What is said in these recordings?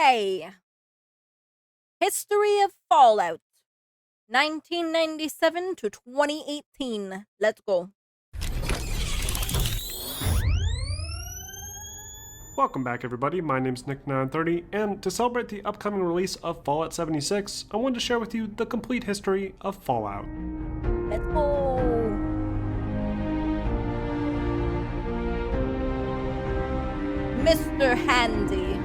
Okay. History of Fallout 1997 to 2018. Let's go. Welcome back, everybody. My name's Nick930, and to celebrate the upcoming release of Fallout 76, I wanted to share with you the complete history of Fallout. Let's go. Mr. Handy.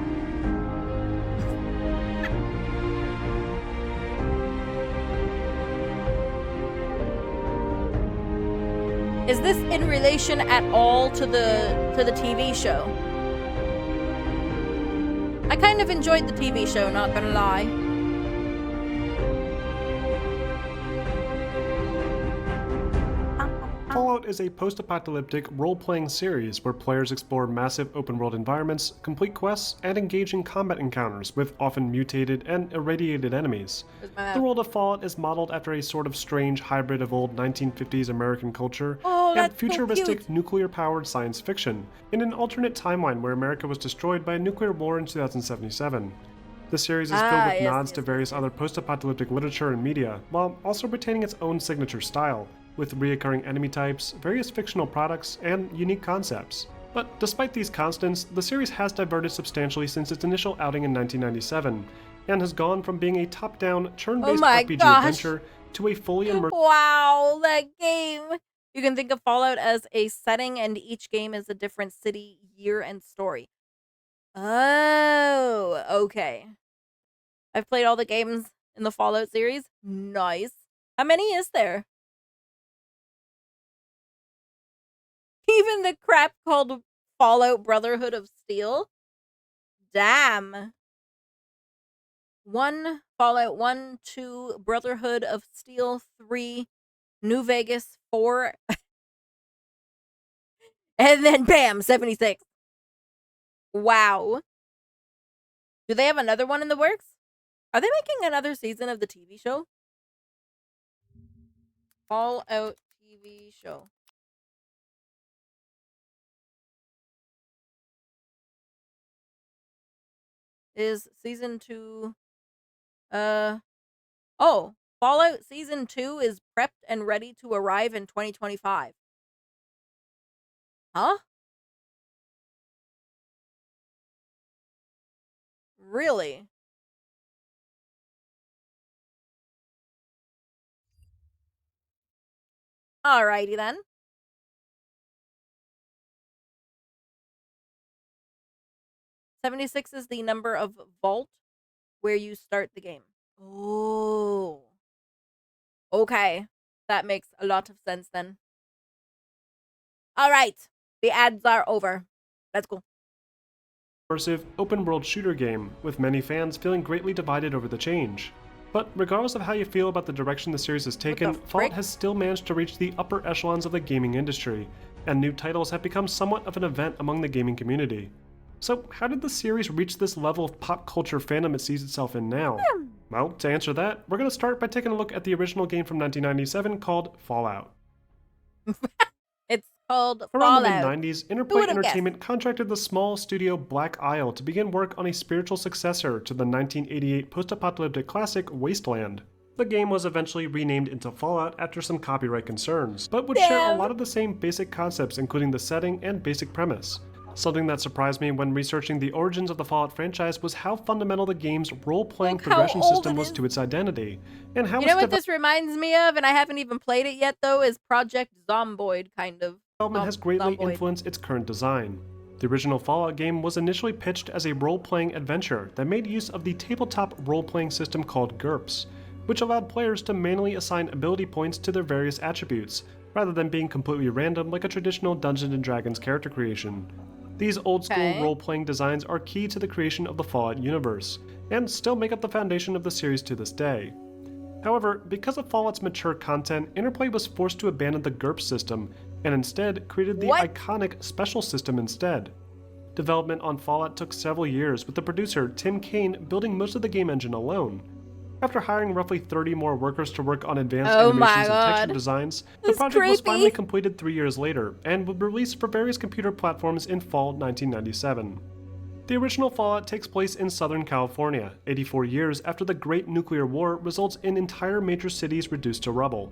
Is this in relation at all to the TV show? I kind of enjoyed the TV show, not gonna lie. Fallout is a post-apocalyptic role-playing series where players explore massive open-world environments, complete quests, and engage in combat encounters with often mutated and irradiated enemies. The world of Fallout is modeled after a sort of strange hybrid of old 1950s American culture and futuristic nuclear-powered science fiction, in an alternate timeline where America was destroyed by a nuclear war in 2077. The series is filled with nods to various other post-apocalyptic literature and media, while also retaining its own signature style, with reoccurring enemy types, various fictional products, and unique concepts. But despite these constants, the series has diverted substantially since its initial outing in 1997, and has gone from being a top-down, turn-based RPG adventure to a fully immersive— Wow, that game! You can think of Fallout as a setting, and each game is a different city, year, and story. Oh, okay. I've played all the games in the Fallout series. Nice. How many is there? Even the crap called Fallout Brotherhood of Steel? Damn. Fallout 1, 2, Brotherhood of Steel, 3, New Vegas, 4, and then bam, 76. Wow. Do they have another one in the works? Are they making another season of the TV show? Fallout TV show. Is season 2 oh, Fallout season 2 is prepped and ready to arrive in 2025. Huh? Really? Alrighty then. 76 is the number of vault where you start the game. Oh. Okay. That makes a lot of sense then. Alright. The ads are over. Let's go. Immersive, open-world shooter game, with many fans feeling greatly divided over the change. But regardless of how you feel about the direction the series has taken, Fallout has still managed to reach the upper echelons of the gaming industry, and new titles have become somewhat of an event among the gaming community. So how did the series reach this level of pop culture fandom it sees itself in now? Well, to answer that, we're going to start by taking a look at the original game from 1997 called Fallout. It's called Around Fallout. the mid-90s, Interplay Entertainment contracted the small studio Black Isle to begin work on a spiritual successor to the 1988 post-apocalyptic classic Wasteland. The game was eventually renamed into Fallout after some copyright concerns, but would share a lot of the same basic concepts, including the setting and basic premise. Something that surprised me when researching the origins of the Fallout franchise was how fundamental the game's role-playing progression system was to its identity, and how— You know what this reminds me of, and I haven't even played it yet though, is Project Zomboid, kind of. Development has greatly influenced its current design. The original Fallout game was initially pitched as a role-playing adventure that made use of the tabletop role-playing system called GURPS, which allowed players to manually assign ability points to their various attributes, rather than being completely random like a traditional Dungeons & Dragons character creation. These old-school role-playing designs are key to the creation of the Fallout universe, and still make up the foundation of the series to this day. However, because of Fallout's mature content, Interplay was forced to abandon the GURPS system, and instead created the iconic Special system instead. Development on Fallout took several years, with the producer, Tim Kaine, building most of the game engine alone. After hiring roughly 30 more workers to work on advanced animations and texture designs, the project was finally completed 3 years later, and would release for various computer platforms in fall 1997. The original Fallout takes place in Southern California, 84 years after the Great Nuclear War results in entire major cities reduced to rubble.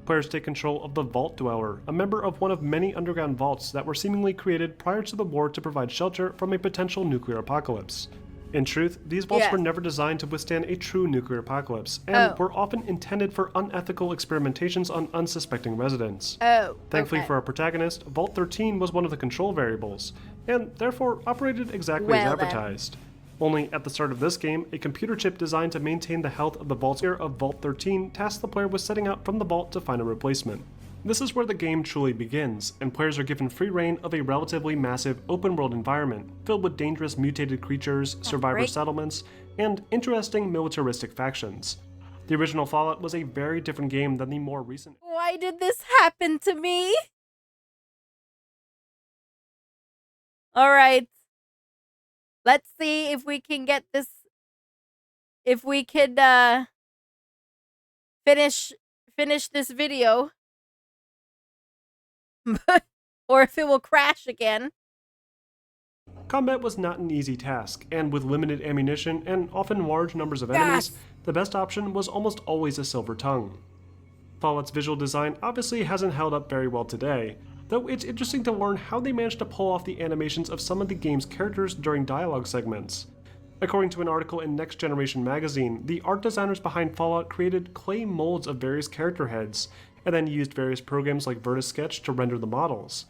Players take control of the Vault Dweller, a member of one of many underground vaults that were seemingly created prior to the war to provide shelter from a potential nuclear apocalypse. In truth, these vaults were never designed to withstand a true nuclear apocalypse, and were often intended for unethical experimentations on unsuspecting residents. Thankfully for our protagonist, Vault 13 was one of the control variables, and therefore operated exactly as advertised. Only at the start of this game, a computer chip designed to maintain the health of the vault sphere of Vault 13 tasks the player with setting out from the vault to find a replacement. This is where the game truly begins, and players are given free reign of a relatively massive open-world environment, filled with dangerous mutated creatures, survivor settlements, and interesting militaristic factions. The original Fallout was a very different game than the more recent. Why did this happen to me? Alright. Let's see if we can get this... If we could, finish this video. Or if it will crash again. Combat was not an easy task, and with limited ammunition and often large numbers of enemies, the best option was almost always a silver tongue. Fallout's visual design obviously hasn't held up very well today, though it's interesting to learn how they managed to pull off the animations of some of the game's characters during dialogue segments. According to an article in Next Generation magazine, the art designers behind Fallout created clay molds of various character heads, and then used various programs like Vertisketch to render the models.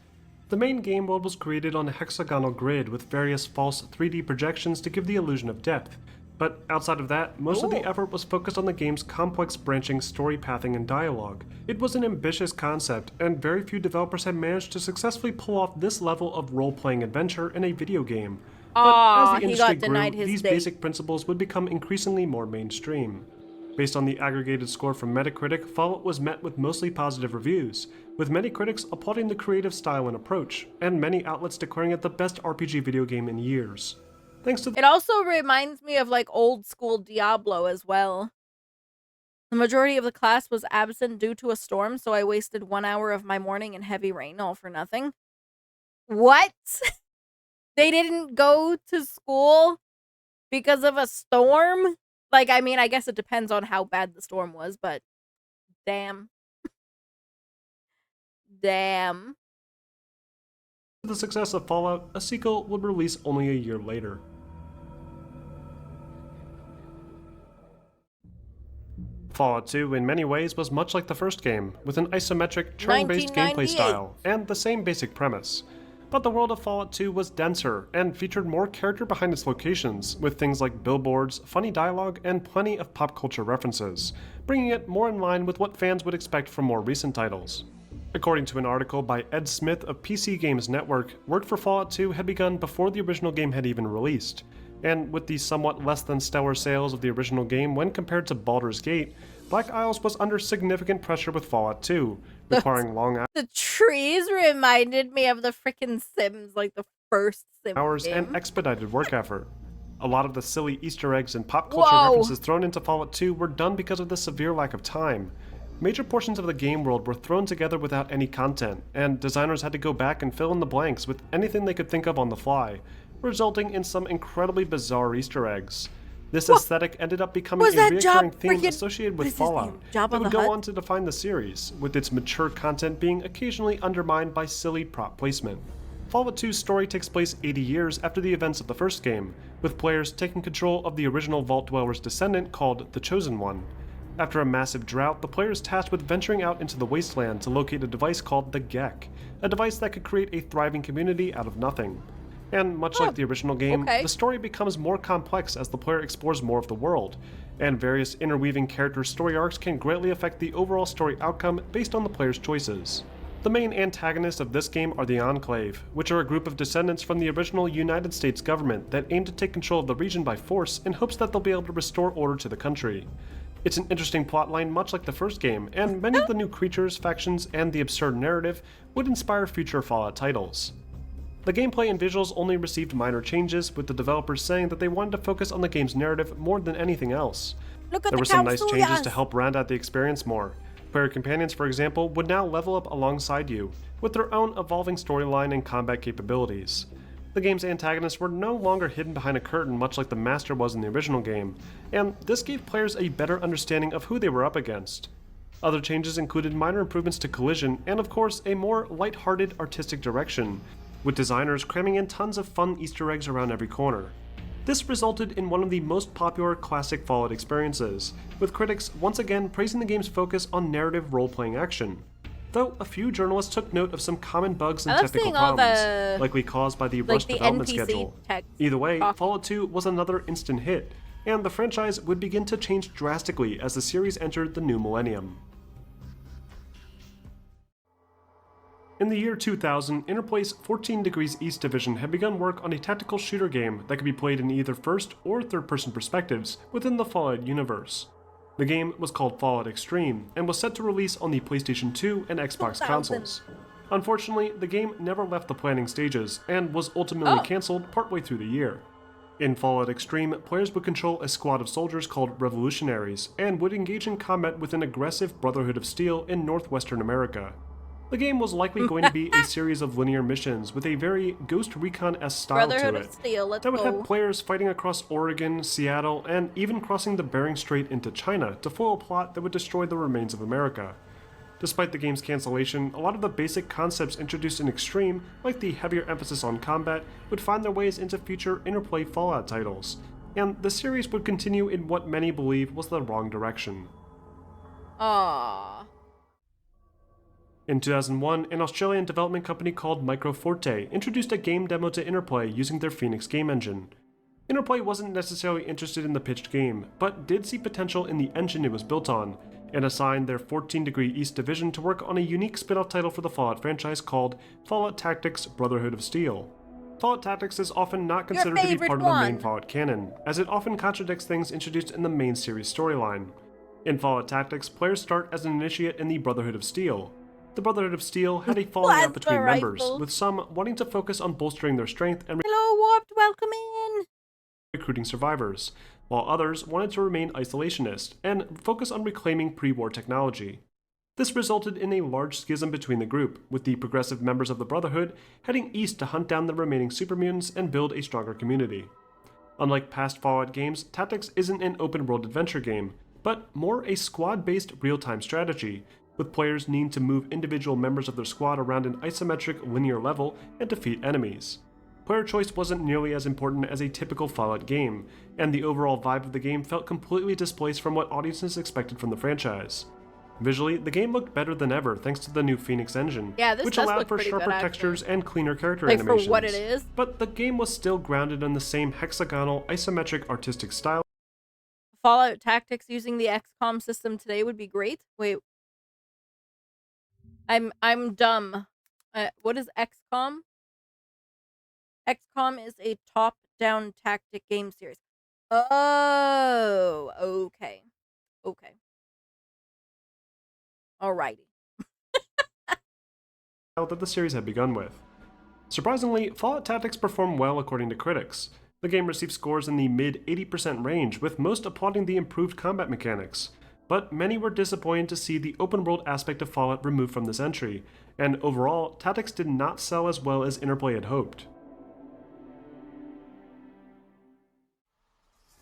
The main game world was created on a hexagonal grid with various false 3D projections to give the illusion of depth, but outside of that, most of the effort was focused on the game's complex branching story pathing and dialogue. It was an ambitious concept, and very few developers had managed to successfully pull off this level of role-playing adventure in a video game. But as the industry grew, these basic principles would become increasingly more mainstream. Based on the aggregated score from Metacritic, Fallout was met with mostly positive reviews, with many critics applauding the creative style and approach, and many outlets declaring it the best RPG video game in years. Thanks to it also reminds me of like old school Diablo as well. The majority of the class was absent due to a storm, so I wasted 1 hour of my morning in heavy rain all for nothing. What? They didn't go to school because of a storm? Like, I mean, I guess it depends on how bad the storm was, but damn. Damn. With the success of Fallout, a sequel would release only a year later. Fallout 2 in many ways was much like the first game, with an isometric, turn-based gameplay style, and the same basic premise. But the world of Fallout 2 was denser, and featured more character behind its locations, with things like billboards, funny dialogue, and plenty of pop culture references, bringing it more in line with what fans would expect from more recent titles. According to an article by Ed Smith of PC Games Network, work for Fallout 2 had begun before the original game had even released, and with the somewhat less than stellar sales of the original game when compared to Baldur's Gate, Black Isles was under significant pressure with Fallout 2, requiring long hours. The trees reminded me of the frickin' Sims, like the first Sims hours game. And expedited work effort. A lot of the silly Easter eggs and pop culture references thrown into Fallout 2 were done because of the severe lack of time. Major portions of the game world were thrown together without any content, and designers had to go back and fill in the blanks with anything they could think of on the fly, resulting in some incredibly bizarre Easter eggs. This aesthetic ended up becoming a recurring theme associated with Fallout that would go on to define the series, with its mature content being occasionally undermined by silly prop placement. Fallout 2's story takes place 80 years after the events of the first game, with players taking control of the original Vault Dweller's descendant called the Chosen One. After a massive drought, the player is tasked with venturing out into the wasteland to locate a device called the Gek, a device that could create a thriving community out of nothing. And much like the original game, the story becomes more complex as the player explores more of the world, and various interweaving character story arcs can greatly affect the overall story outcome based on the player's choices. The main antagonists of this game are the Enclave, which are a group of descendants from the original United States government that aim to take control of the region by force in hopes that they'll be able to restore order to the country. It's an interesting plotline much like the first game, and many of the new creatures, factions, and the absurd narrative would inspire future Fallout titles. The gameplay and visuals only received minor changes, with the developers saying that they wanted to focus on the game's narrative more than anything else. There were some nice changes to help round out the experience more. Player companions, for example, would now level up alongside you, with their own evolving storyline and combat capabilities. The game's antagonists were no longer hidden behind a curtain much like the Master was in the original game, and this gave players a better understanding of who they were up against. Other changes included minor improvements to collision and, of course, a more light-hearted artistic direction, with designers cramming in tons of fun Easter eggs around every corner. This resulted in one of the most popular classic Fallout experiences, with critics once again praising the game's focus on narrative role-playing action. Though a few journalists took note of some common bugs and technical problems, likely caused by the rushed development schedule. Either way, Fallout 2 was another instant hit, and the franchise would begin to change drastically as the series entered the new millennium. In the year 2000, Interplay's 14 Degrees East division had begun work on a tactical shooter game that could be played in either first or third-person perspectives within the Fallout universe. The game was called Fallout Extreme and was set to release on the PlayStation 2 and Xbox consoles. Unfortunately, the game never left the planning stages and was ultimately cancelled partway through the year. In Fallout Extreme, players would control a squad of soldiers called Revolutionaries and would engage in combat with an aggressive Brotherhood of Steel in northwestern America. The game was likely going to be a series of linear missions with a very Ghost Recon-esque style to it that would have players fighting across Oregon, Seattle, and even crossing the Bering Strait into China to foil a plot that would destroy the remains of America. Despite the game's cancellation, a lot of the basic concepts introduced in Extreme, like the heavier emphasis on combat, would find their ways into future Interplay Fallout titles, and the series would continue in what many believe was the wrong direction. Aww. In 2001, an Australian development company called Microforte introduced a game demo to Interplay using their Phoenix game engine. Interplay wasn't necessarily interested in the pitched game, but did see potential in the engine it was built on, and assigned their 14 Degree East division to work on a unique spin-off title for the Fallout franchise called Fallout Tactics: Brotherhood of Steel. Fallout Tactics is often not considered to be part of the main Fallout canon, as it often contradicts things introduced in the main series storyline. In Fallout Tactics, players start as an initiate in the Brotherhood of Steel. The Brotherhood of Steel had a falling out between members, with some wanting to focus on bolstering their strength and welcome in! Recruiting survivors, while others wanted to remain isolationist and focus on reclaiming pre-war technology. This resulted in a large schism between the group, with the progressive members of the Brotherhood heading east to hunt down the remaining supermutants and build a stronger community. Unlike past Fallout games, Tactics isn't an open-world adventure game, but more a squad-based real-time strategy, with players needing to move individual members of their squad around an isometric linear level and defeat enemies. Player choice wasn't nearly as important as a typical Fallout game, and the overall vibe of the game felt completely displaced from what audiences expected from the franchise. Visually, the game looked better than ever thanks to the new Phoenix engine, which allowed for sharper textures and cleaner character animations. For what it is. But the game was still grounded in the same hexagonal, isometric artistic style. Fallout Tactics using the XCOM system today would be great. Wait. I'm dumb. What is XCOM? XCOM is a top-down tactic game series. Oh, okay. Okay. Alrighty. That the series had begun with. Surprisingly, Fallout Tactics performed well according to critics. The game received scores in the mid-80% range, with most applauding the improved combat mechanics. But many were disappointed to see the open-world aspect of Fallout removed from this entry, and overall, Tactics did not sell as well as Interplay had hoped.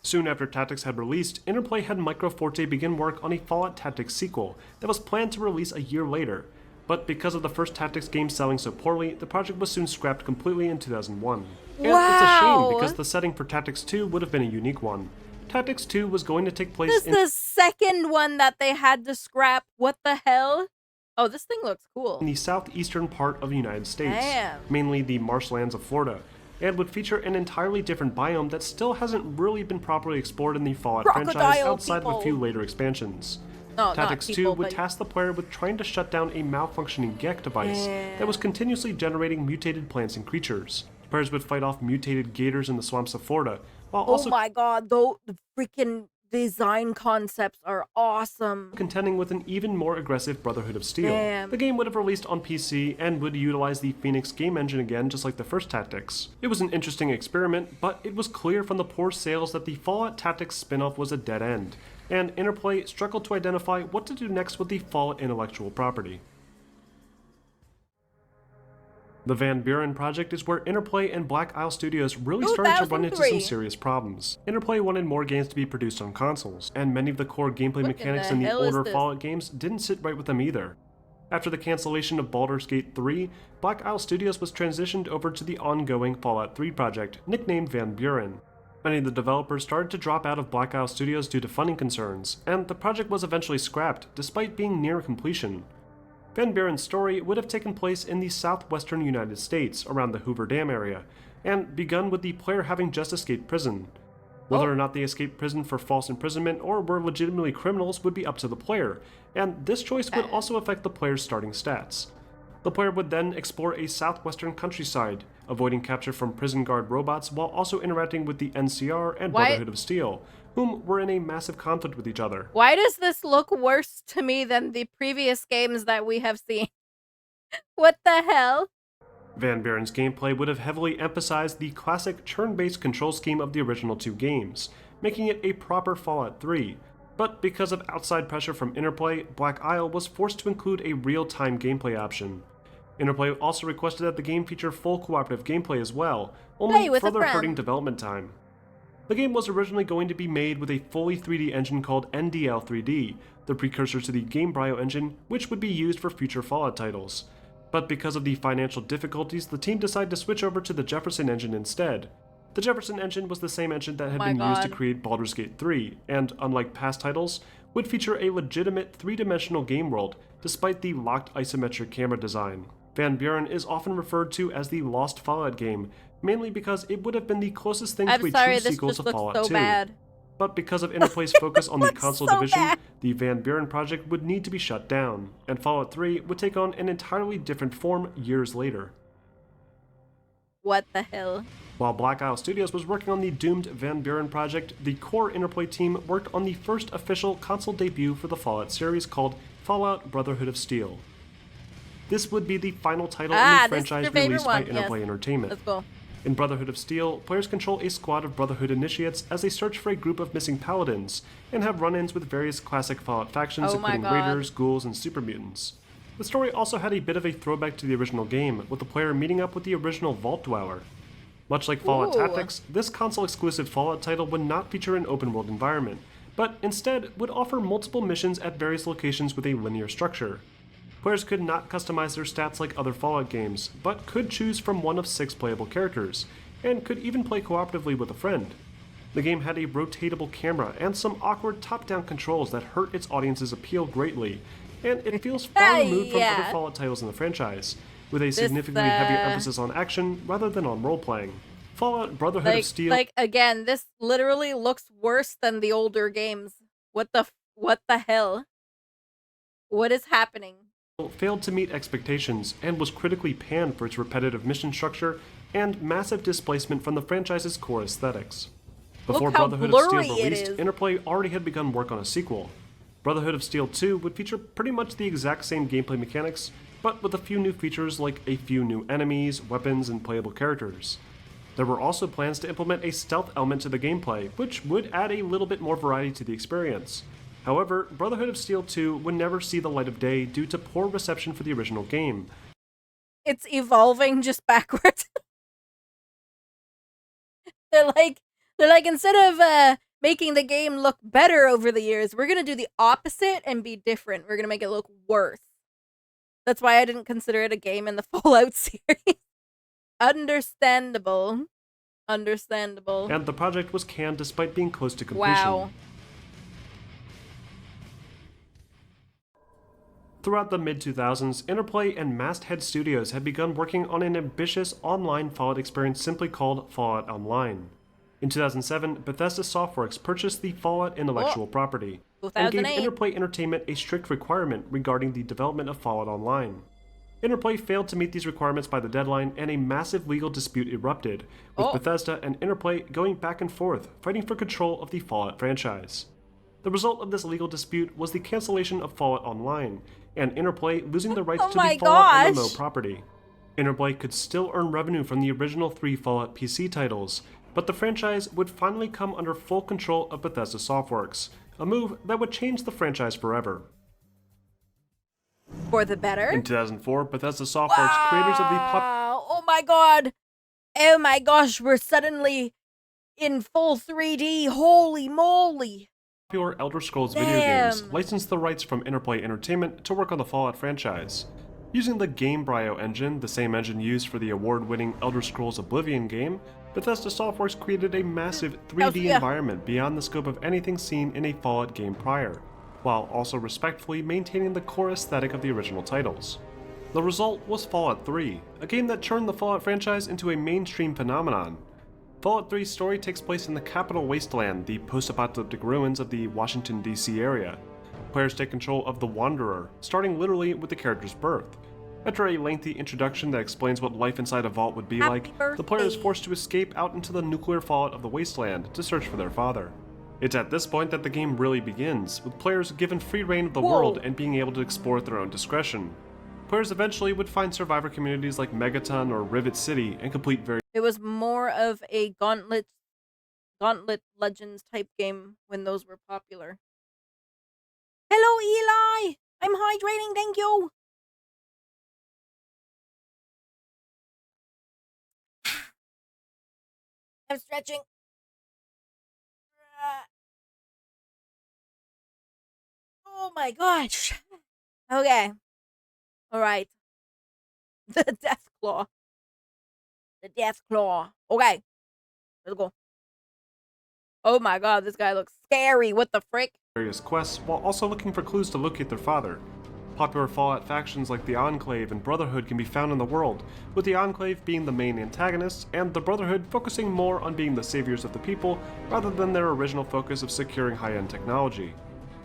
Soon after Tactics had released, Interplay had Microforte begin work on a Fallout Tactics sequel that was planned to release a year later, but because of the first Tactics game selling so poorly, the project was soon scrapped completely in 2001. And it's a shame because the setting for Tactics 2 would have been a unique one. Tactics 2 was going to take place in the second one that they had to scrap. What the hell? Oh, this thing looks cool. In the southeastern part of the United States, mainly the marshlands of Florida, and would feature an entirely different biome that still hasn't really been properly explored in the Fallout franchise outside of a few later expansions. Tactics 2 would task the player with trying to shut down a malfunctioning GECK device that was continuously generating mutated plants and creatures. Players would fight off mutated gators in the swamps of Florida, while also my god, the freaking design concepts are awesome. Contending with an even more aggressive Brotherhood of Steel. The game would have released on PC and would utilize the Phoenix game engine again, just like the first Tactics. It was an interesting experiment, but it was clear from the poor sales that the Fallout Tactics spin-off was a dead end, and Interplay struggled to identify what to do next with the Fallout intellectual property. The Van Buren project is where Interplay and Black Isle Studios really started to run into some 2003. serious problems. Interplay wanted more games to be produced on consoles, and many of the core gameplay What in mechanics the in the hell is older this? Fallout games didn't sit right with them either. After the cancellation of Baldur's Gate 3, Black Isle Studios was transitioned over to the ongoing Fallout 3 project, nicknamed Van Buren. Many of the developers started to drop out of Black Isle Studios due to funding concerns, and the project was eventually scrapped, despite being near completion. Van Buren's story would have taken place in the southwestern United States, around the Hoover Dam area, and begun with the player having just escaped prison. Whether or not they escaped prison for false imprisonment or were legitimately criminals would be up to the player, and this choice would also affect the player's starting stats. The player would then explore a southwestern countryside, avoiding capture from prison guard robots while also interacting with the NCR and Brotherhood of Steel, whom were in a massive conflict with each other. Why does this look worse to me than the previous games that we have seen? What the hell? Van Buren's gameplay would have heavily emphasized the classic turn-based control scheme of the original two games, making it a proper Fallout 3, but because of outside pressure from Interplay, Black Isle was forced to include a real-time gameplay option. Interplay also requested that the game feature full cooperative gameplay as well, only further hurting development time. The game was originally going to be made with a fully 3D engine called NDL 3D, the precursor to the Gamebryo engine, which would be used for future Fallout titles. But because of the financial difficulties, the team decided to switch over to the Jefferson engine instead. The Jefferson engine was the same engine that had been used to create Baldur's Gate 3, and unlike past titles, would feature a legitimate three-dimensional game world, despite the locked isometric camera design. Van Buren is often referred to as the Lost Fallout game, mainly because it would have been the closest thing to a true sequel to Fallout 2. But because of Interplay's focus on the console division, the Van Buren project would need to be shut down, and Fallout 3 would take on an entirely different form years later. What the hell? While Black Isle Studios was working on the doomed Van Buren project, the core Interplay team worked on the first official console debut for the Fallout series called Fallout Brotherhood of Steel. This would be the final title in the franchise released by Interplay Entertainment. Let's go. In Brotherhood of Steel, players control a squad of Brotherhood initiates as they search for a group of missing paladins, and have run-ins with various classic Fallout factions including raiders, ghouls, and super mutants. The story also had a bit of a throwback to the original game, with the player meeting up with the original Vault Dweller. Much like Fallout Tactics, this console-exclusive Fallout title would not feature an open-world environment, but instead would offer multiple missions at various locations with a linear structure. Players could not customize their stats like other Fallout games, but could choose from one of 6 playable characters, and could even play cooperatively with a friend. The game had a rotatable camera and some awkward top-down controls that hurt its audience's appeal greatly, and it feels far removed from other Fallout titles in the franchise, with a significantly heavier emphasis on action rather than on role-playing. Fallout Brotherhood of Steel... again, this literally looks worse than the older games. What the hell? What is happening? Failed to meet expectations and was critically panned for its repetitive mission structure and massive displacement from the franchise's core aesthetics. Before Brotherhood of Steel released, Interplay already had begun work on a sequel. Brotherhood of Steel 2 would feature pretty much the exact same gameplay mechanics, but with a few new features like a few new enemies, weapons, and playable characters. There were also plans to implement a stealth element to the gameplay, which would add a little bit more variety to the experience. However, Brotherhood of Steel 2 would never see the light of day due to poor reception for the original game. It's evolving just backwards. They're like, instead of making the game look better over the years, we're gonna do the opposite and be different. We're gonna make it look worse. That's why I didn't consider it a game in the Fallout series. Understandable. And the project was canned despite being close to completion. Wow. Throughout the mid-2000s, Interplay and Masthead Studios had begun working on an ambitious online Fallout experience simply called Fallout Online. In 2007, Bethesda Softworks purchased the Fallout intellectual property, and gave Interplay Entertainment a strict requirement regarding the development of Fallout Online. Interplay failed to meet these requirements by the deadline, and a massive legal dispute erupted, with Bethesda and Interplay going back and forth, fighting for control of the Fallout franchise. The result of this legal dispute was the cancellation of Fallout Online, and Interplay losing the rights to the Fallout MMO property. Interplay could still earn revenue from the original 3 Fallout PC titles, but the franchise would finally come under full control of Bethesda Softworks, a move that would change the franchise forever. For the better? In 2004, Bethesda Softworks, creators of the my god! Oh my gosh, we're suddenly in full 3D. Holy moly! Popular Elder Scrolls video games Damn. licensed the rights from Interplay Entertainment to work on the Fallout franchise. Using the Gamebryo engine, the same engine used for the award-winning Elder Scrolls Oblivion game, Bethesda Softworks created a massive 3D environment beyond the scope of anything seen in a Fallout game prior, while also respectfully maintaining the core aesthetic of the original titles. The result was Fallout 3, a game that turned the Fallout franchise into a mainstream phenomenon. Fallout 3's story takes place in the Capital Wasteland, the post-apocalyptic ruins of the Washington, D.C. area. Players take control of the Wanderer, starting literally with the character's birth. After a lengthy introduction that explains what life inside a vault would be like, the player is forced to escape out into the nuclear fallout of the wasteland to search for their father. It's at this point that the game really begins, with players given free reign of the world and being able to explore at their own discretion. Players eventually would find survivor communities like Megaton or Rivet City and complete various. It was more of a Gauntlet Legends type game when those were popular. Hello, Eli! I'm hydrating, thank you! I'm stretching. Oh my gosh. Okay. Alright. The Death Claw. The Death Claw. Okay. Let's go. Oh my god, this guy looks scary. What the frick? Various quests, while also looking for clues to locate their father. Popular Fallout factions like the Enclave and Brotherhood can be found in the world, with the Enclave being the main antagonists, and the Brotherhood focusing more on being the saviors of the people rather than their original focus of securing high-end technology.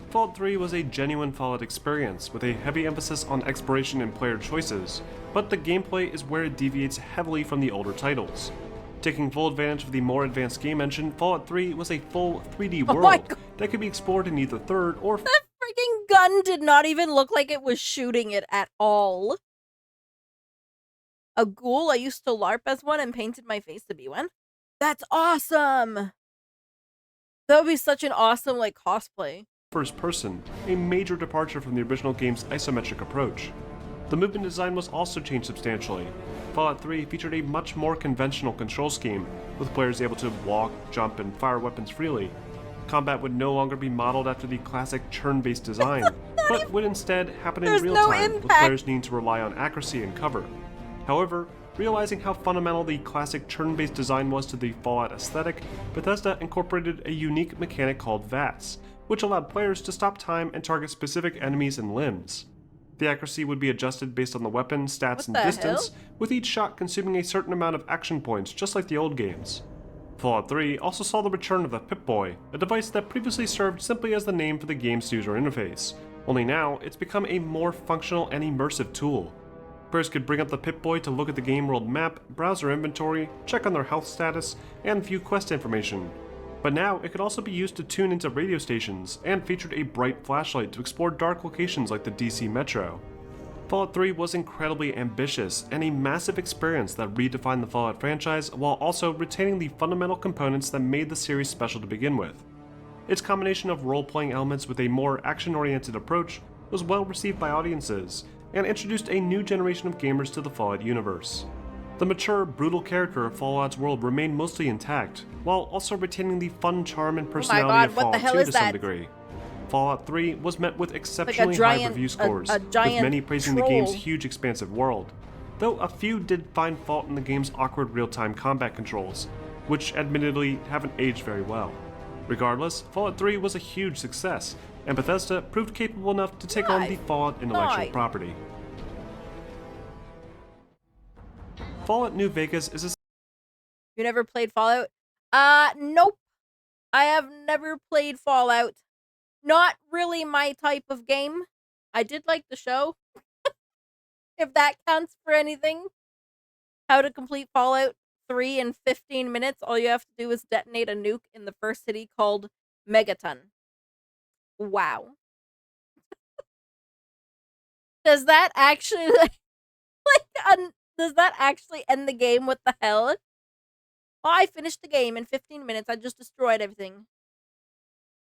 Fallout 3 was a genuine Fallout experience, with a heavy emphasis on exploration and player choices, but the gameplay is where it deviates heavily from the older titles. Taking full advantage of the more advanced game engine, Fallout 3 was a full 3D world that could be explored in either third or that freaking gun did not even look like it was shooting it at all. A ghoul? I used to LARP as one and painted my face to be one. That's awesome! That would be such an awesome, like, cosplay. First person, a major departure from the original game's isometric approach. The movement design was also changed substantially. Fallout 3 featured a much more conventional control scheme, with players able to walk, jump, and fire weapons freely. Combat would no longer be modeled after the classic turn-based design, but would instead happen in real time, with players needing to rely on accuracy and cover. However, realizing how fundamental the classic turn-based design was to the Fallout aesthetic, Bethesda incorporated a unique mechanic called VATS, which allowed players to stop time and target specific enemies and limbs. The accuracy would be adjusted based on the weapon, stats, and distance, with each shot consuming a certain amount of action points, just like the old games. Fallout 3 also saw the return of the Pip-Boy, a device that previously served simply as the name for the game's user interface, only now it's become a more functional and immersive tool. Players could bring up the Pip-Boy to look at the game world map, browse their inventory, check on their health status, and view quest information. But now it could also be used to tune into radio stations, and featured a bright flashlight to explore dark locations like the DC Metro. Fallout 3 was incredibly ambitious and a massive experience that redefined the Fallout franchise while also retaining the fundamental components that made the series special to begin with. Its combination of role-playing elements with a more action-oriented approach was well received by audiences, and introduced a new generation of gamers to the Fallout universe. The mature, brutal character of Fallout's world remained mostly intact, while also retaining the fun charm and personality of Fallout 2 to some degree. Fallout 3 was met with exceptionally high review scores, with many praising the game's huge expansive world, though a few did find fault in the game's awkward real-time combat controls, which admittedly haven't aged very well. Regardless, Fallout 3 was a huge success, and Bethesda proved capable enough to take on the Fallout intellectual property. Fallout New Vegas is a... You never played Fallout? Nope. I have never played Fallout. Not really my type of game. I did like the show. If that counts for anything. How to complete Fallout 3 in 15 minutes. All you have to do is detonate a nuke in the first city called Megaton. Wow. Does that actually does that actually end the game? What the hell? Oh, I finished the game in 15 minutes. I just destroyed everything.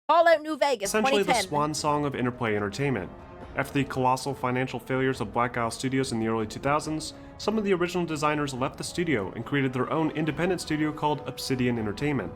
Fallout New Vegas, essentially 2010. the swan song of Interplay Entertainment. After the colossal financial failures of Black Isle Studios in the early 2000s, some of the original designers left the studio and created their own independent studio called Obsidian Entertainment.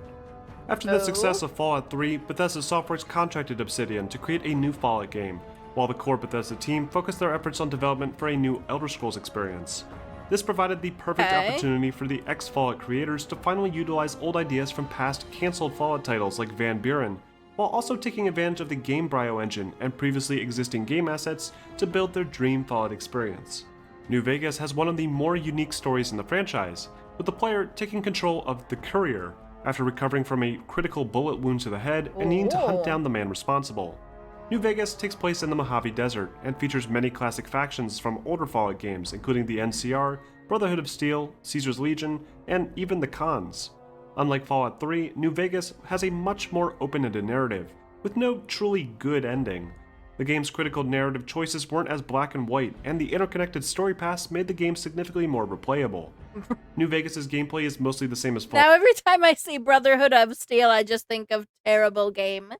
After the Oh. success of Fallout 3, Bethesda Softworks contracted Obsidian to create a new Fallout game, while the core Bethesda team focused their efforts on development for a new Elder Scrolls experience. This provided the perfect Okay. opportunity for the ex-Fallout creators to finally utilize old ideas from past cancelled Fallout titles like Van Buren, while also taking advantage of the Gamebryo engine and previously existing game assets to build their dream Fallout experience. New Vegas has one of the more unique stories in the franchise, with the player taking control of the Courier after recovering from a critical bullet wound to the head and needing to hunt Oh. down the man responsible. New Vegas takes place in the Mojave Desert and features many classic factions from older Fallout games, including the NCR, Brotherhood of Steel, Caesar's Legion, and even the Khans. Unlike Fallout 3, New Vegas has a much more open-ended narrative, with no truly good ending. The game's critical narrative choices weren't as black and white, and the interconnected story paths made the game significantly more replayable. New Vegas' gameplay is mostly the same as Fallout Now every time I see Brotherhood of Steel, I just think of terrible game.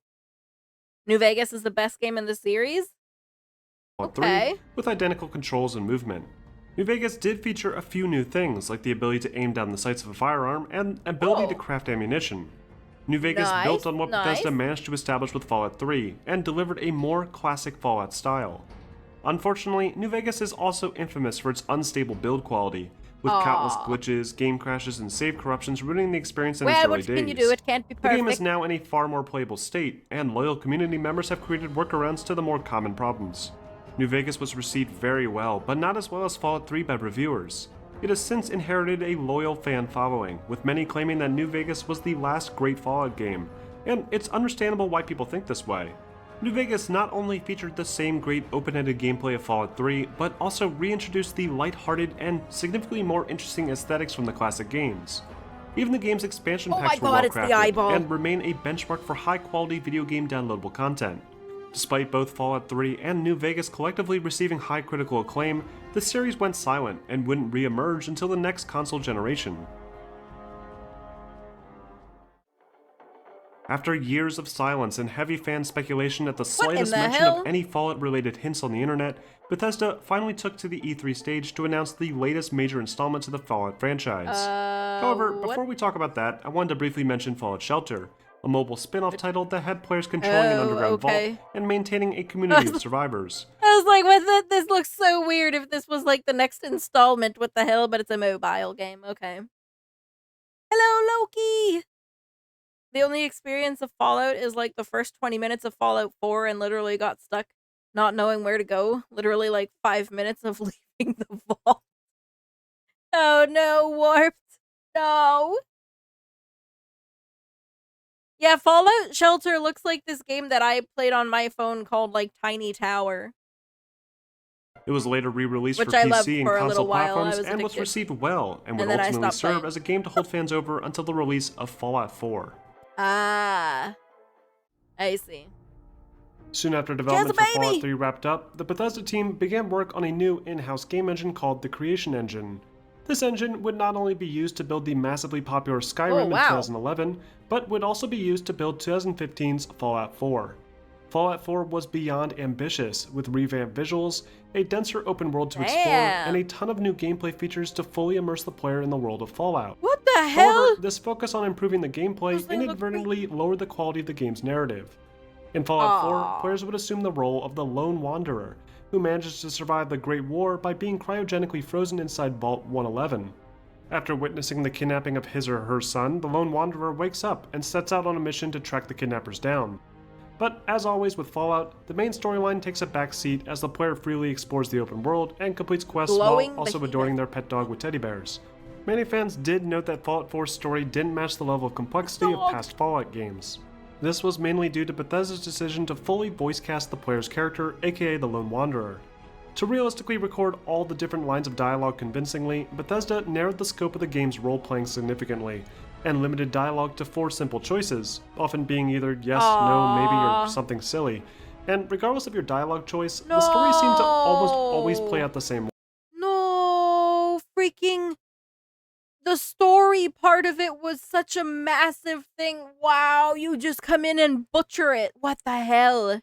New Vegas is the best game in the series? 3, Okay. with identical controls and movement. New Vegas did feature a few new things, like the ability to aim down the sights of a firearm and ability to Oh. craft ammunition. New Vegas built Nice. on what Nice. Bethesda managed to establish with Fallout 3 and delivered a more classic Fallout style. Unfortunately, New Vegas is also infamous for its unstable build quality, with countless Aw. glitches, game crashes, and save corruptions ruining the experience in its Well, early what can you do? days. It can't be The game is perfect. now in a far more playable state, and loyal community members have created workarounds to the more common problems. New Vegas was received very well, but not as well as Fallout 3 by reviewers. It has since inherited a loyal fan following, with many claiming that New Vegas was the last great Fallout game, and it's understandable why people think this way. New Vegas not only featured the same great open-ended gameplay of Fallout 3, but also reintroduced the lighthearted and significantly more interesting aesthetics from the classic games. Even the game's expansion Oh my packs were god, well it's the crafted eyeball. and remain a benchmark for high-quality video game downloadable content. Despite both Fallout 3 and New Vegas collectively receiving high critical acclaim, the series went silent and wouldn't re-emerge until the next console generation. After years of silence and heavy fan speculation at the What in slightest the mention of hell? any Fallout-related hints on the internet, Bethesda finally took to the E3 stage to announce the latest major installment to the Fallout franchise. However, What? before we talk about that, I wanted to briefly mention Fallout Shelter, a mobile spin-off title that had players controlling an Oh, underground okay. vault and maintaining a I community of was, survivors. I was like, what the, this looks so weird if this was like the next installment. What the hell? But it's a mobile game. Okay. Hello, Loki! The only experience of Fallout is like the first 20 minutes of Fallout 4 and literally got stuck not knowing where to go. Literally like 5 minutes of leaving the vault. Oh no, warped. No. Yeah, Fallout Shelter looks like this game that I played on my phone called like Tiny Tower, It was later re-released for which I loved PC and for a console little while. I platforms was and was addicted. received well, and would And then I ultimately stopped serve playing. as a game to hold fans over until the release of Fallout 4. Ah, I see. Soon after She has a development for Fallout baby! 3 wrapped up, the Bethesda team began work on a new in-house game engine called the Creation Engine. This engine would not only be used to build the massively popular Skyrim in wow. 2011, but would also be used to build 2015's Fallout 4. Fallout 4 was beyond ambitious, with revamped visuals, a denser open world to explore, and a Damn. ton of new gameplay features to fully immerse the player in the world of Fallout. What the However, hell? this focus on improving the gameplay Those things look inadvertently lowered the quality of the game's narrative. In Fallout 4, Aw. players would assume the role of the Lone Wanderer, who manages to survive the Great War by being cryogenically frozen inside Vault 111. After witnessing the kidnapping of his or her son, the Lone Wanderer wakes up and sets out on a mission to track the kidnappers down. But as always with Fallout, the main storyline takes a back seat as the player freely explores the open world and completes quests Glowing while also behemoth. adoring their pet dog with teddy bears. Many fans did note that Fallout 4's story didn't match the level of complexity of Dog. past Fallout games. This was mainly due to Bethesda's decision to fully voice cast the player's character, aka the Lone Wanderer. To realistically record all the different lines of dialogue convincingly, Bethesda narrowed the scope of the game's role-playing significantly, and limited dialogue to 4 simple choices, often being either yes, no, maybe, Aw. or something silly. And regardless of your dialogue choice, the story seemed to almost always play No. out the same way. No, freaking. The story part of it was such a massive thing. Wow, you just come in and butcher it. What the hell?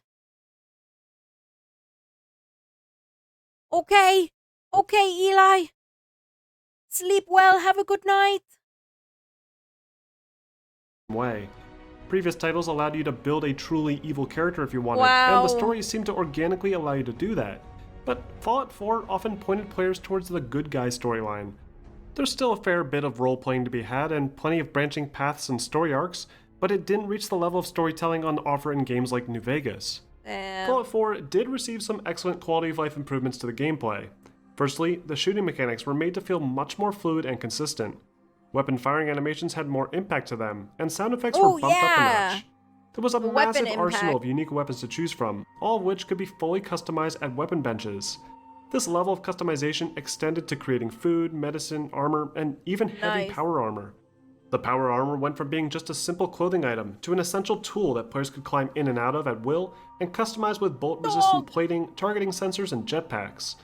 Okay. Okay, Eli. Sleep well. Have a good night. Way. Previous titles allowed you to build a truly evil character if you wanted, and the Wow. stories seemed to organically allow you to do that. But Fallout 4 often pointed players towards the good guy storyline. There's still a fair bit of role-playing to be had and plenty of branching paths and story arcs, but it didn't reach the level of storytelling on offer in games like New Vegas. Fallout 4 did receive some excellent quality of life improvements to the gameplay. Firstly, the shooting mechanics were made to feel much more fluid and consistent. Weapon firing animations had more impact to them, and sound effects were Oh, bumped up a yeah. notch. There was a The weapon massive arsenal impact. of unique weapons to choose from, all of which could be fully customized at weapon benches. This level of customization extended to creating food, medicine, armor, and even heavy Nice. power armor. The power armor went from being just a simple clothing item to an essential tool that players could climb in and out of at will and customize with bolt-resistant Dog. plating, targeting sensors, and jetpacks.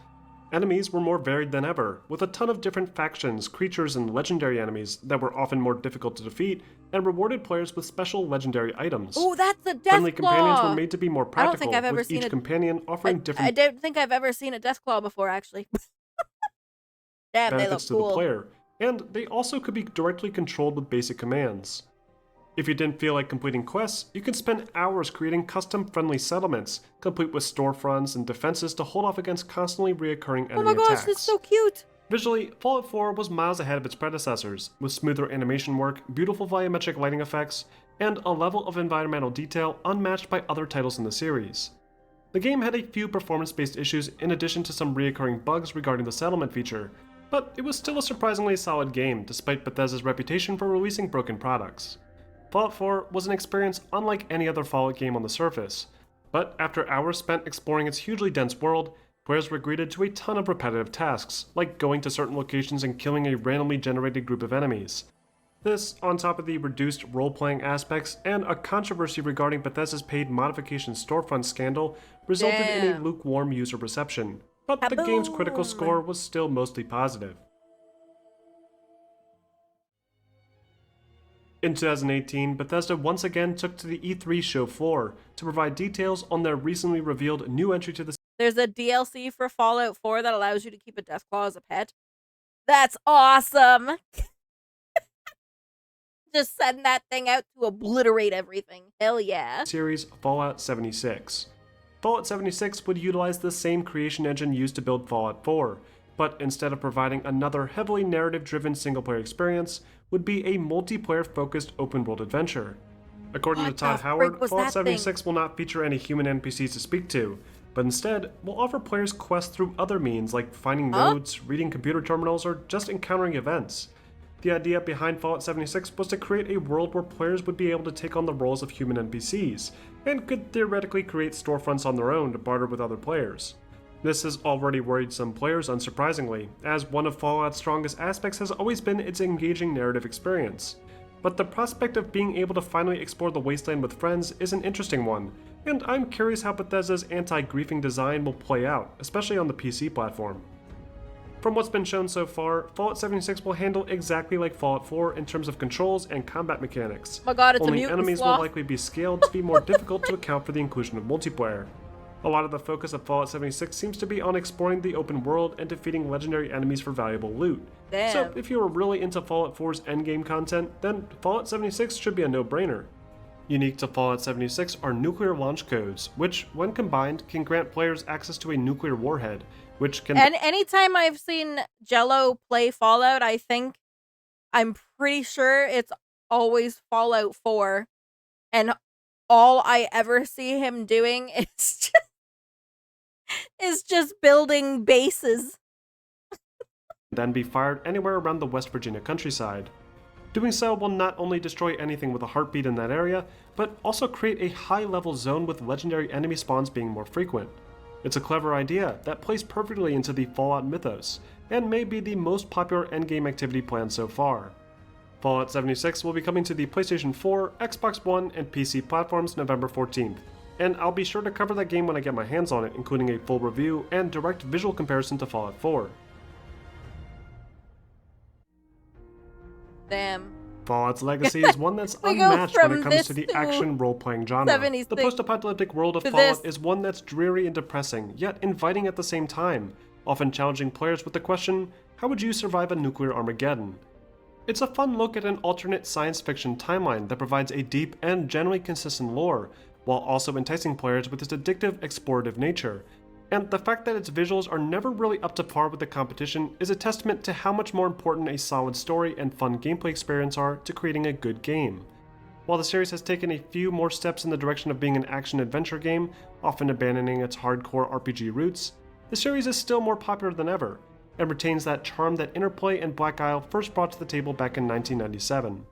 Enemies were more varied than ever, with a ton of different factions, creatures, and legendary enemies that were often more difficult to defeat and rewarded players with special legendary items. Oh, that's a Friendly death companions were claw. made to be more I don't think practical, I've ever with seen each a. companion offering I different don't think I've ever seen a death claw before, actually. Damn, they benefits look to the cool. player, and they also could be directly controlled with basic commands. If you didn't feel like completing quests, you can spend hours creating custom-friendly settlements, complete with storefronts and defenses to hold off against constantly reoccurring Oh enemy my gosh, attacks. that's so cute. Visually, Fallout 4 was miles ahead of its predecessors, with smoother animation work, beautiful volumetric lighting effects, and a level of environmental detail unmatched by other titles in the series. The game had a few performance-based issues in addition to some reoccurring bugs regarding the settlement feature, but it was still a surprisingly solid game despite Bethesda's reputation for releasing broken products. Fallout 4 was an experience unlike any other Fallout game on the surface, but after hours spent exploring its hugely dense world, players were greeted to a ton of repetitive tasks, like going to certain locations and killing a randomly generated group of enemies. This, on top of the reduced role-playing aspects and a controversy regarding Bethesda's paid modification storefront scandal, resulted in a Damn. lukewarm user reception. But the game's critical Kaboom. score was still mostly positive. In 2018, Bethesda once again took to the E3 show floor to provide details on their recently revealed new entry to the There's a DLC for Fallout 4 that allows you to keep a death claw as a pet. That's awesome. Just send that thing out to obliterate everything. Hell yeah. series, Fallout 76. Fallout 76 would utilize the same creation engine used to build Fallout 4, but instead of providing another heavily narrative-driven single-player experience, would be a multiplayer-focused open-world adventure. According to What Todd the Howard, frick was Fallout that 76 will not feature any human NPCs to speak to, but instead will offer players quests through other means like finding nodes, reading computer terminals, or just encountering events. The idea behind Fallout 76 was to create a world where players would be able to take on the roles of human NPCs, and could theoretically create storefronts on their own to barter with other players. This has already worried some players, unsurprisingly, as one of Fallout's strongest aspects has always been its engaging narrative experience. But the prospect of being able to finally explore the wasteland with friends is an interesting one, and I'm curious how Bethesda's anti-griefing design will play out, especially on the PC platform. From what's been shown so far, Fallout 76 will handle exactly like Fallout 4 in terms of controls and combat mechanics. Oh my god, it's Only a mutant enemies sloth. will likely be scaled to be more difficult to account for the inclusion of multiplayer. A lot of the focus of Fallout 76 seems to be on exploring the open world and defeating legendary enemies for valuable loot. Damn. So if you are really into Fallout 4's endgame content, then Fallout 76 should be a no-brainer. Unique to Fallout 76 are nuclear launch codes, which, when combined, can grant players access to a nuclear warhead, which can And anytime I've seen Jello play Fallout, I'm pretty sure it's always Fallout 4. And all I ever see him doing is just building bases. then be fired anywhere around the West Virginia countryside. Doing so will not only destroy anything with a heartbeat in that area, but also create a high-level zone with legendary enemy spawns being more frequent. It's a clever idea that plays perfectly into the Fallout mythos, and may be the most popular endgame activity plan so far. Fallout 76 will be coming to the PlayStation 4, Xbox One, and PC platforms November 14th, and I'll be sure to cover that game when I get my hands on it, including a full review and direct visual comparison to Fallout 4. Damn. Fallout's legacy is one that's We go unmatched when it from comes this to the to action role-playing genre. 76 The post-apocalyptic world of to Fallout this. is one that's dreary and depressing, yet inviting at the same time, often challenging players with the question, how would you survive a nuclear Armageddon? It's a fun look at an alternate science fiction timeline that provides a deep and generally consistent lore, while also enticing players with its addictive, explorative nature. And the fact that its visuals are never really up to par with the competition is a testament to how much more important a solid story and fun gameplay experience are to creating a good game. While the series has taken a few more steps in the direction of being an action-adventure game, often abandoning its hardcore RPG roots, the series is still more popular than ever, and retains that charm that Interplay and Black Isle first brought to the table back in 1997.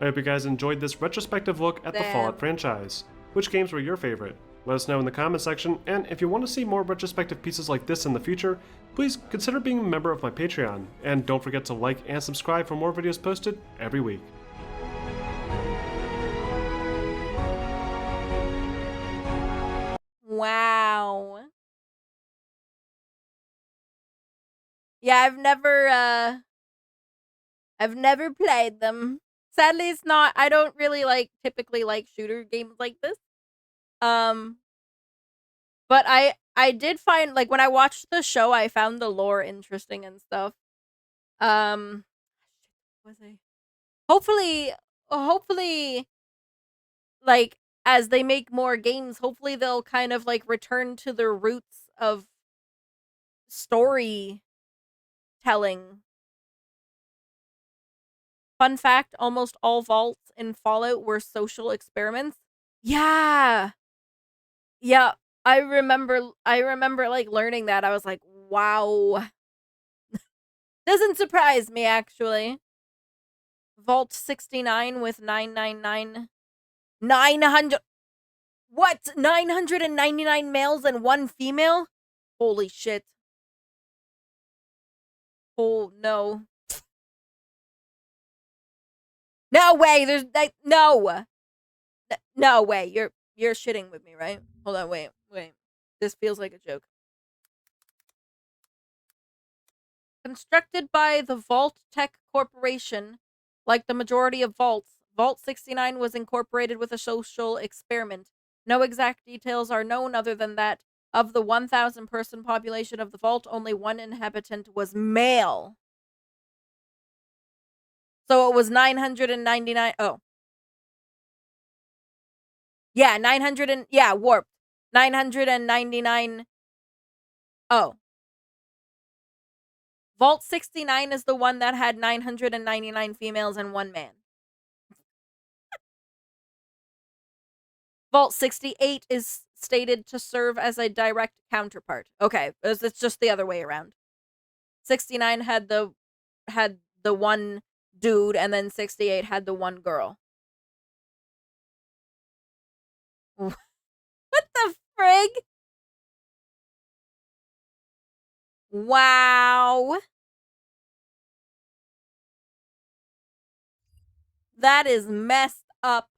I hope you guys enjoyed this retrospective look at the Fallout franchise. Which games were your favorite? Let us know in the comments section, and if you want to see more retrospective pieces like this in the future, please consider being a member of my Patreon, and don't forget to like and subscribe for more videos posted every week. Wow. Yeah, I've never played them. Sadly, it's not I don't really typically like shooter games like this. Um, but I did find when I watched the show, I found the lore interesting and stuff. Um, was I hopefully like as they make more games, hopefully they'll kind of return to their roots of storytelling. Fun fact, almost all vaults in Fallout were social experiments. Yeah. Yeah. I remember learning that. I was like, "Wow." Doesn't surprise me actually. Vault 69 with 999 900 what? 999 males and one female? Holy shit. Oh no. No way. There's no. No way. You're shitting with me, right? Hold on, wait. This feels like a joke. Constructed by the Vault Tech Corporation, like the majority of vaults, Vault 69 was incorporated with a social experiment. No exact details are known other than that of the 1,000 person population of the vault, only one inhabitant was male. So it was 999. Oh. Yeah, 900 and yeah, warped. 999. Oh. Vault 69 is the one that had 999 females and one man. Vault 68 is stated to serve as a direct counterpart. Okay, it's just the other way around. 69 had the one dude and then 68 had the one girl. What the frig? Wow. That is messed up.